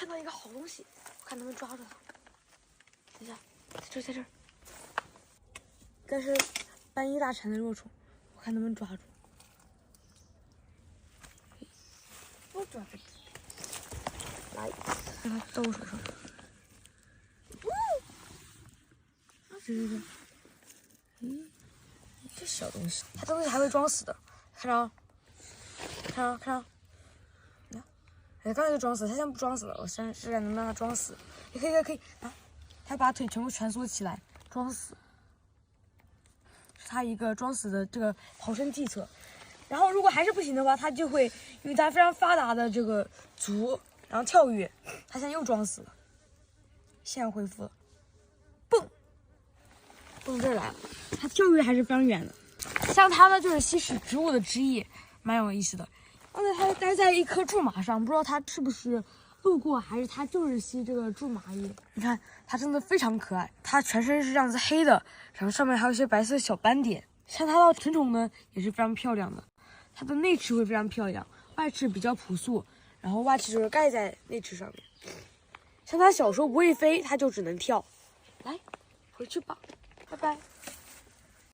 看到一个好东西，我看能不能抓住它。等一下，在这儿，这是斑衣大蝉的幼虫，我看能不能抓住。不抓住，来，看它到我手上。这小东西，它东西还会装死的，看着，看着。哎，刚才就装死，它现在不装死了。我试试看能不能让它装死。也可以啊！它把腿全部蜷缩起来，装死。是它一个装死的这个逃生计策。然后如果还是不行的话，它就会因为它非常发达的这个足，然后跳跃。它现在又装死了，现在恢复了，蹦这儿来了。它跳跃还是非常远的。像它呢，就是吸食植物的汁液，蛮有意思的。刚才它待在一棵苎麻上，不知道它是不是路过，还是它就是吸这个苎麻液。你看它真的非常可爱，它全身是这样子黑的，然后上面还有一些白色小斑点。像它的成虫呢也是非常漂亮的，它的内翅会非常漂亮，外翅比较朴素，然后外翅就是盖在内翅上面。像它小时候不会飞，它就只能跳。来，回去吧，拜拜。